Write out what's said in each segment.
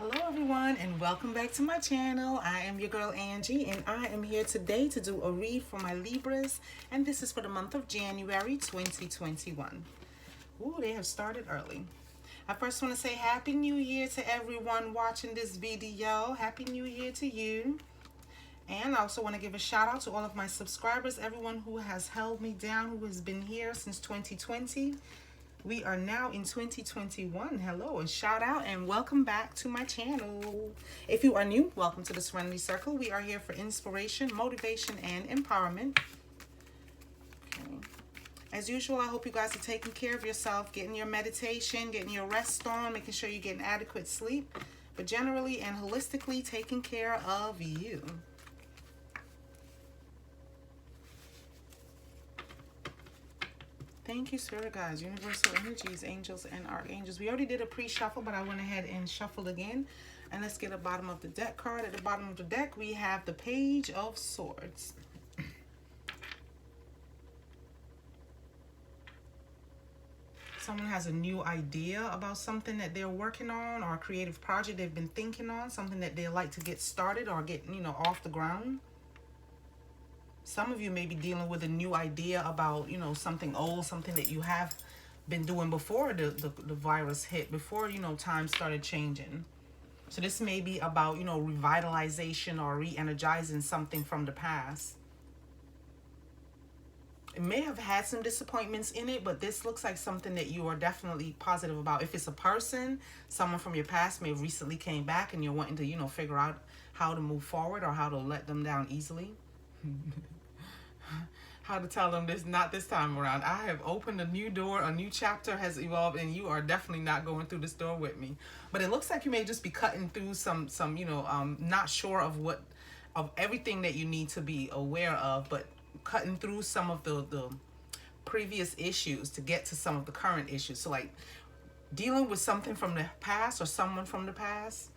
Hello everyone and welcome back to my channel. I am your girl Angie and I am here today to do a read for my Libras, and this is for the month of January 2021. Ooh, they have started early. I first want to say Happy New Year to everyone watching this video. Happy New Year to you. And I also want to give a shout out to all of my subscribers, everyone who has held me down, who has been here since 2020. We are now in 2021. Hello and shout out and welcome back to my channel. If you are new, welcome to the Serenity Circle. We are here for inspiration, motivation, and empowerment. Okay. As usual, I hope you guys are taking care of yourself, getting your meditation, getting your rest on, making sure you're getting adequate sleep, but generally and holistically taking care of you. Thank you, Spirit Guides, Universal Energies, Angels, and Archangels. We already did a pre-shuffle, but I went ahead and shuffled again. And let's get a bottom of the deck card. At the bottom of the deck, we have the Page of Swords. Someone has a new idea about something that they're working on, or a creative project they've been thinking on, something that they like to get started or get, off the ground. Some of you may be dealing with a new idea about, something old, something that you have been doing before the virus hit, before, time started changing. So this may be about, revitalization or re-energizing something from the past. It may have had some disappointments in it, but this looks like something that you are definitely positive about. If it's a person, someone from your past may have recently came back and you're wanting to, figure out how to move forward or how to let them down easily. How to tell them this, not this time around. I have opened a new door, a new chapter has evolved, and you are definitely not going through this door with me. But it looks like you may just be cutting through some not sure of everything that you need to be aware of, but cutting through some of the previous issues to get to some of the current issues. So like dealing with something from the past or someone from the past.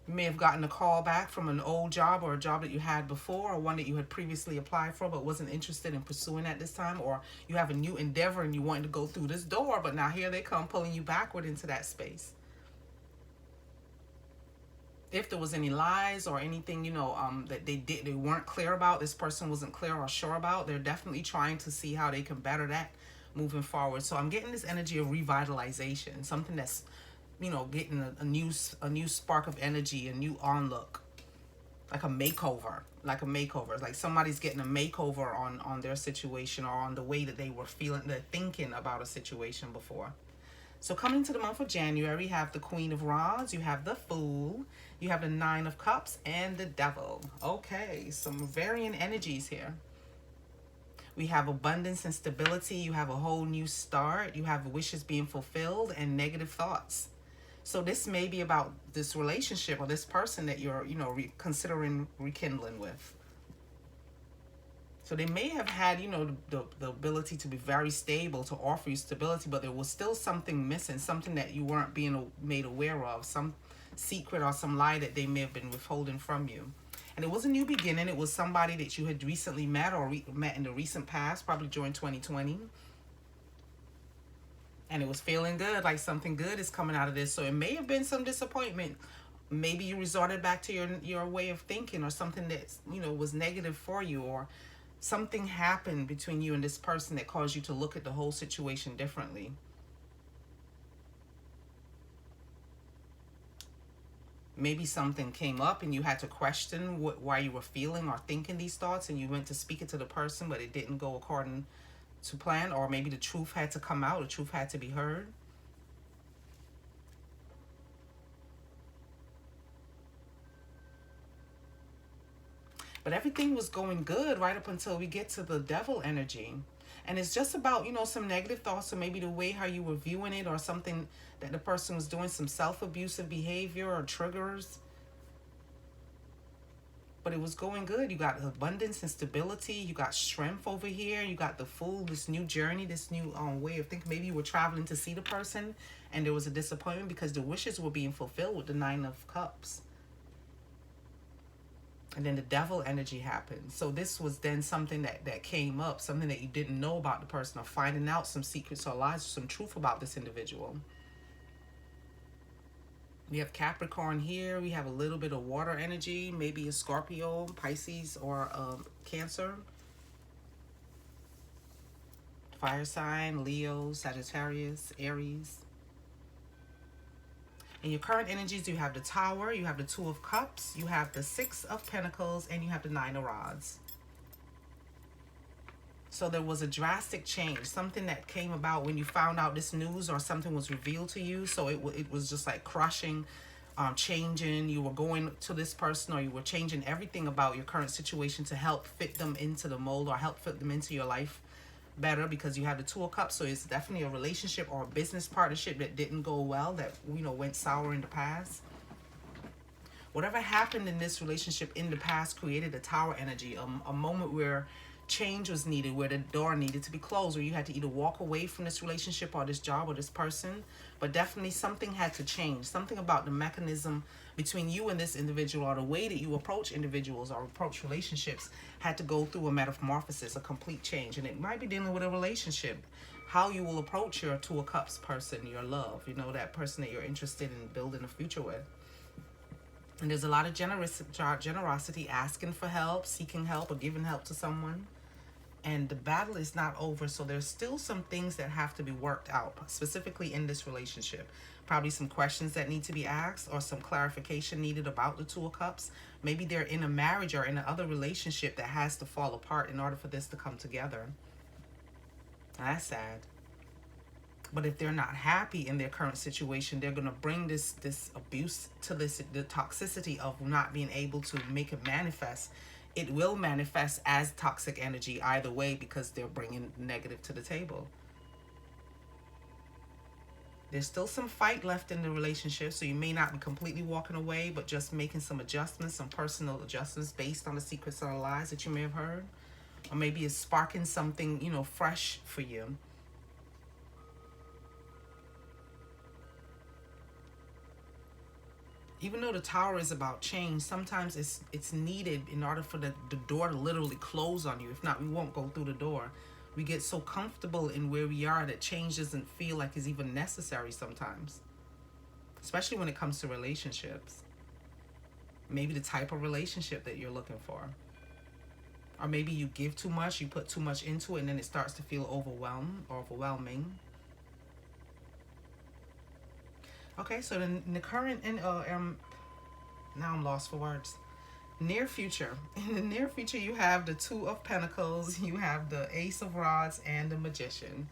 You may have gotten a call back from an old job or a job that you had before, or one that you had previously applied for but wasn't interested in pursuing at this time, or you have a new endeavor and you wanted to go through this door, but now here they come pulling you backward into that space. If there was any lies or anything, that they weren't clear about, this person wasn't clear or sure about, they're definitely trying to see how they can better that moving forward. So I'm getting this energy of revitalization, something that's getting a new spark of energy, a new onlook, like a makeover, like somebody's getting a makeover on their situation or on the way that they were feeling, they're thinking about a situation before. So coming to the month of January, you have the Queen of Rods, you have the Fool, you have the Nine of Cups, and the Devil. Okay, some varying energies here. We have abundance and stability, you have a whole new start, you have wishes being fulfilled, and negative thoughts. So this may be about this relationship or this person that you're, considering rekindling with. So they may have had, the ability to be very stable, to offer you stability, but there was still something missing, something that you weren't being made aware of, some secret or some lie that they may have been withholding from you. And it was a new beginning. It was somebody that you had recently met or met in the recent past, probably during 2020. And it was feeling good, like something good is coming out of this. So it may have been some disappointment. Maybe you resorted back to your way of thinking, or something that, was negative for you, or something happened between you and this person that caused you to look at the whole situation differently. Maybe something came up and you had to question why you were feeling or thinking these thoughts, and you went to speak it to the person, but it didn't go according to plan, or maybe the truth had to come out, the truth had to be heard. But everything was going good right up until we get to the Devil energy. And it's just about, some negative thoughts, or maybe the way how you were viewing it, or something that the person was doing, some self-abusive behavior or triggers. But it was going good. You got abundance and stability. You got strength over here. You got the Fool, this new journey, this new way of thinking. Maybe you were traveling to see the person and there was a disappointment because the wishes were being fulfilled with the Nine of Cups. And then the Devil energy happened. So this was then something that came up, something that you didn't know about the person, or finding out some secrets or lies or some truth about this individual. We have Capricorn here. We have a little bit of water energy, maybe a Scorpio, Pisces, or Cancer. Fire sign, Leo, Sagittarius, Aries. In your current energies, you have the Tower, you have the Two of Cups, you have the Six of Pentacles, and you have the Nine of Rods. So there was a drastic change, something that came about when you found out this news, or something was revealed to you. So it was just like crushing, changing. You were going to this person, or you were changing everything about your current situation to help fit them into the mold, or help fit them into your life better, because you have the Two of Cups. So it's definitely a relationship or a business partnership that didn't go well, that, you know, went sour in the past. Whatever happened in this relationship in the past created a Tower energy, a moment where change was needed, where the door needed to be closed, where you had to either walk away from this relationship or this job or this person. But definitely something had to change. Something about the mechanism between you and this individual, or the way that you approach individuals or approach relationships, had to go through a metamorphosis, a complete change. And it might be dealing with a relationship, how you will approach your Two of Cups person, your love, you know, that person that you're interested in building a future with. And there's a lot of generosity, asking for help, seeking help, or giving help to someone. And the battle is not over, so there's still some things that have to be worked out, specifically in this relationship. Probably some questions that need to be asked, or some clarification needed about the Two of Cups. Maybe they're in a marriage or in another relationship that has to fall apart in order for this to come together. That's sad. But if they're not happy in their current situation, they're going to bring this abuse to this, the toxicity of not being able to make it manifest. It will manifest as toxic energy either way, because they're bringing negative to the table. There's still some fight left in the relationship, so you may not be completely walking away, but just making some adjustments, some personal adjustments based on the secrets or the lies that you may have heard. Or maybe it's sparking something, you know, fresh for you. Even though the Tower is about change, sometimes it's needed in order for the door to literally close on you. If not, we won't go through the door. We get so comfortable in where we are that change doesn't feel like it's even necessary sometimes. Especially when it comes to relationships. Maybe the type of relationship that you're looking for. Or maybe you give too much, you put too much into it, and then it starts to feel overwhelming. Okay, so the current, now I'm lost for words. Near future. In the near future, you have the Two of Pentacles, you have the Ace of Rods, and the Magician.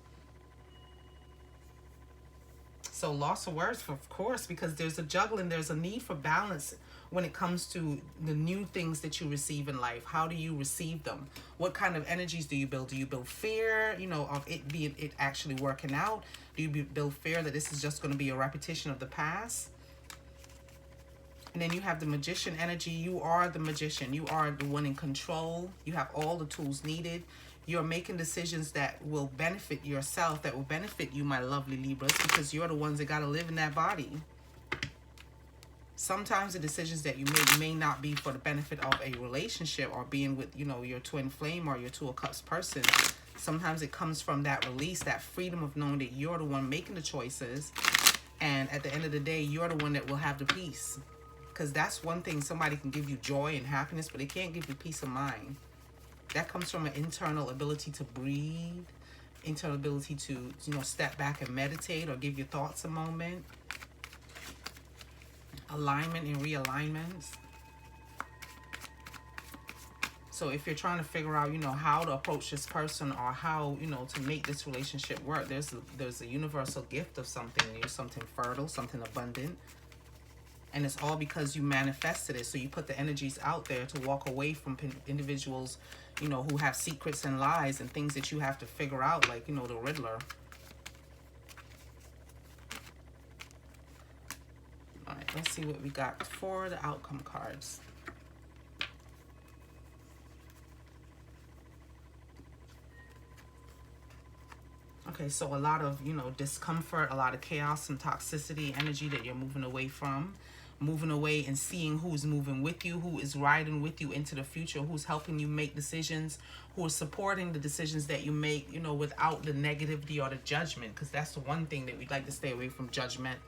So loss of words, of course, because there's a juggling, there's a need for balance when it comes to the new things that you receive in life. How do you receive them? What kind of energies do you build? Do you build fear, you know, of it actually working out? Do you build fear that this is just going to be a repetition of the past? And then you have the Magician energy. You are the magician. You are the one in control. You have all the tools needed. You're making decisions that will benefit yourself, that will benefit you, my lovely Libras, because you're the ones that got to live in that body. Sometimes the decisions that you make may not be for the benefit of a relationship or being with, you know, your twin flame or your Two of Cups person. Sometimes it comes from that release, that freedom of knowing that you're the one making the choices. And at the end of the day, you're the one that will have the peace. Because that's one thing, somebody can give you joy and happiness, but they can't give you peace of mind. That comes from an internal ability to breathe, internal ability to, you know, step back and meditate or give your thoughts a moment. Alignment and realignments. So if you're trying to figure out, you know, how to approach this person or how, you know, to make this relationship work, there's a universal gift of something. There's something fertile, something abundant. And it's all because you manifested it. So you put the energies out there to walk away from individuals, you know, who have secrets and lies and things that you have to figure out, like, you know, the Riddler. All right, let's see what we got for the outcome cards. Okay, so a lot of, you know, discomfort, a lot of chaos, some toxicity, energy that you're moving away from. Moving away and seeing who's moving with you, who is riding with you into the future, who's helping you make decisions, who is supporting the decisions that you make, you know, without the negativity or the judgment. Because that's the one thing that we'd like to stay away from, judgment.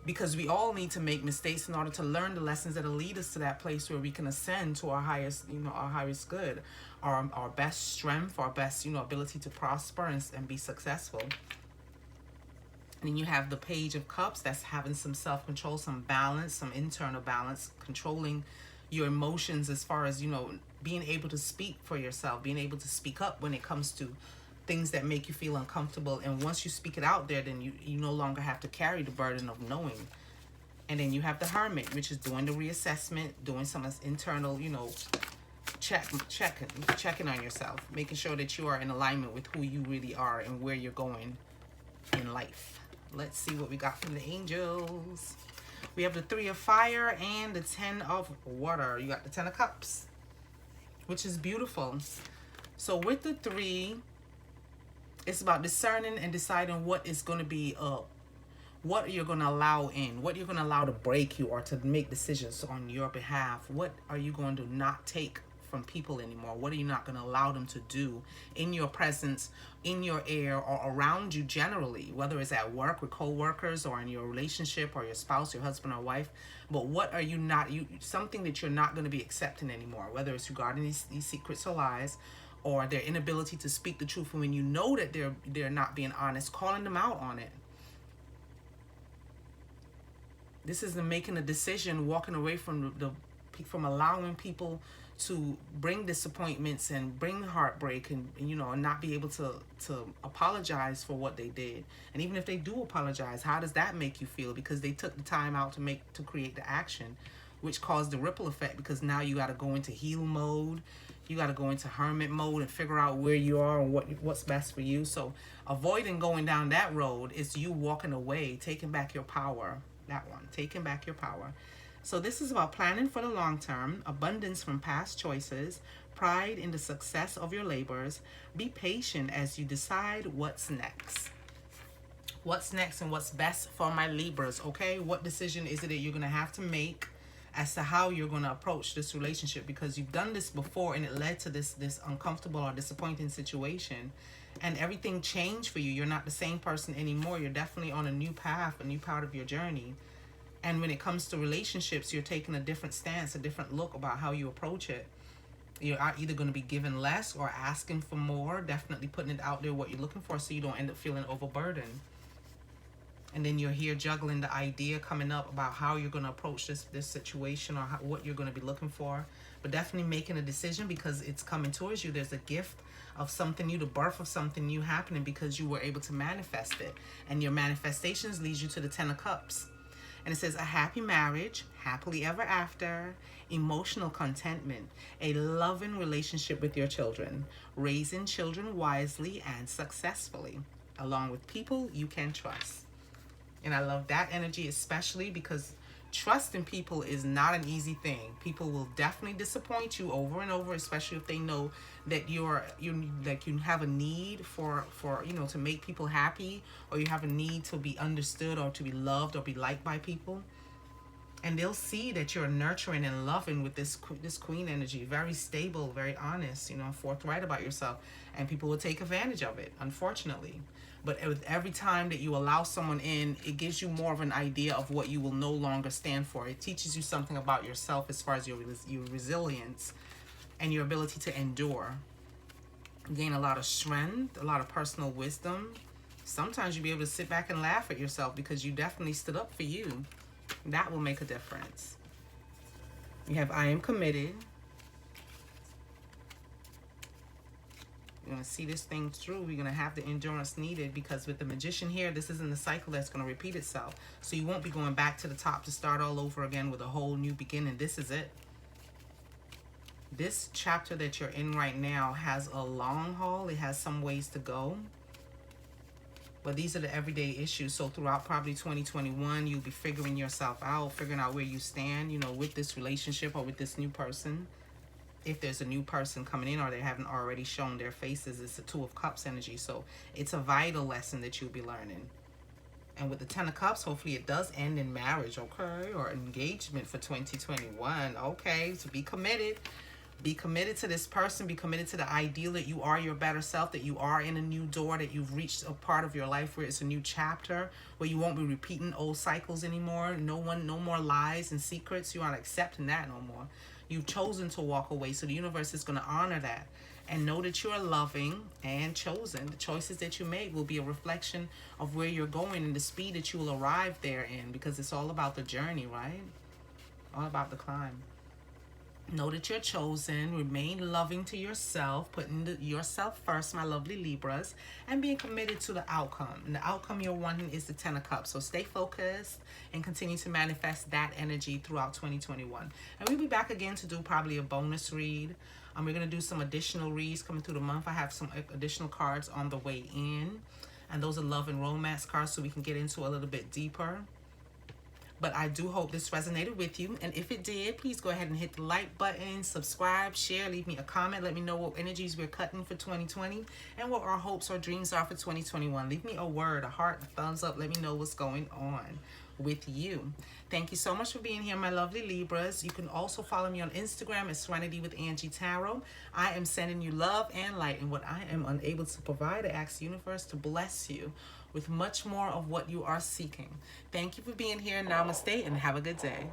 because we all need to make mistakes in order to learn the lessons that'll lead us to that place where we can ascend to our highest, our highest good, our best strength, our best, ability to prosper and be successful. And then you have the Page of Cups, that's having some self-control, some balance, some internal balance, controlling your emotions as far as, being able to speak for yourself, being able to speak up when it comes to things that make you feel uncomfortable. And once you speak it out there, then you no longer have to carry the burden of knowing. And then you have the Hermit, which is doing the reassessment, doing some internal, checking on yourself, making sure that you are in alignment with who you really are and where you're going in life. Let's see what we got from the angels. We have the Three of Fire and the Ten of Water. You got the Ten of Cups, which is beautiful. So with the three, it's about discerning and deciding what is going to be what you're going to allow in, what you're going to allow to break you or to make decisions on your behalf. What are you going to not take from people anymore? What are you not going to allow them to do in your presence, in your air, or around you generally, whether it's at work with co-workers or in your relationship or your spouse, your husband or wife? But what are you not, something that you're not going to be accepting anymore, whether it's regarding these secrets or lies, or their inability to speak the truth. And when you know that they're not being honest, calling them out on it. This is the making a decision, walking away from from allowing people to bring disappointments and bring heartbreak and not be able to apologize for what they did. And even if they do apologize, how does that make you feel? Because they took the time out to create the action, which caused the ripple effect, because now you got to go into heal mode. You got to go into hermit mode and figure out where you are and what's best for you. So avoiding going down that road is you walking away, taking back your power. That one, taking back your power. So this is about planning for the long term, abundance from past choices, pride in the success of your labors. Be patient as you decide what's next. What's next and what's best for my Libras, okay? What decision is it that you're going to have to make as to how you're going to approach this relationship? Because you've done this before and it led to this uncomfortable or disappointing situation. And everything changed for you. You're not the same person anymore. You're definitely on a new path, a new part of your journey. And when it comes to relationships, you're taking a different stance, a different look about how you approach it. You're either going to be given less or asking for more, definitely putting it out there what you're looking for so you don't end up feeling overburdened. And then you're here juggling the idea coming up about how you're going to approach this situation or what you're going to be looking for. But definitely making a decision because it's coming towards you. There's a gift of something new, the birth of something new happening because you were able to manifest it. And your manifestations leads you to the Ten of Cups. And it says a happy marriage, happily ever after, emotional contentment, a loving relationship with your children, raising children wisely and successfully, along with people you can trust. And I love that energy especially because trusting people is not an easy thing. People will definitely disappoint you over and over, especially if they know that you have a need for to make people happy, or you have a need to be understood or to be loved or be liked by people. And they'll see that you're nurturing and loving with this queen energy, very stable, very honest, forthright about yourself, and people will take advantage of it, unfortunately. But with every time that you allow someone in, it gives you more of an idea of what you will no longer stand for. It teaches you something about yourself as far as your resilience and your ability to endure. You gain a lot of strength, a lot of personal wisdom. Sometimes you'll be able to sit back and laugh at yourself because you definitely stood up for you. That will make a difference. You have I am committed. You're going to see this thing through. You're going to have the endurance needed because with the Magician here, this isn't a cycle that's going to repeat itself. So you won't be going back to the top to start all over again with a whole new beginning. This is it. This chapter that you're in right now has a long haul. It has some ways to go. But these are the everyday issues. So throughout probably 2021, you'll be figuring yourself out, figuring out where you stand, with this relationship or with this new person. If there's a new person coming in or they haven't already shown their faces, it's the Two of Cups energy. So it's a vital lesson that you'll be learning. And with the Ten of Cups, hopefully it does end in marriage, okay? Or engagement for 2021, okay? To be committed. Be committed to this person. Be committed to the ideal that you are your better self, that you are in a new door, that you've reached a part of your life where it's a new chapter, where you won't be repeating old cycles anymore. No more lies and secrets. You aren't accepting that no more. You've chosen to walk away, so the universe is going to honor that. And know that you are loving and chosen. The choices that you make will be a reflection of where you're going and the speed that you will arrive there in, because it's all about the journey, right? All about the climb. Know that you're chosen. Remain loving to yourself, putting yourself first, my lovely Libras, and being committed to the outcome. And the outcome you're wanting is the 10 of Cups. So stay focused and continue to manifest that energy throughout 2021. And we'll be back again to do probably a bonus read. We're going to do some additional reads coming through the month. I have some additional cards on the way in. And those are love and romance cards, so we can get into a little bit deeper. But I do hope this resonated with you. And if it did, please go ahead and hit the like button, subscribe, share, leave me a comment. Let me know what energies we're cutting for 2020 and what our hopes or dreams are for 2021. Leave me a word, a heart, a thumbs up. Let me know what's going on with you. Thank you so much for being here, my lovely Libras. You can also follow me on Instagram at Serenity with Angie Tarot. I am sending you love and light. And what I am unable to provide, I ask the universe to bless you with much more of what you are seeking. Thank you for being here. Namaste and have a good day.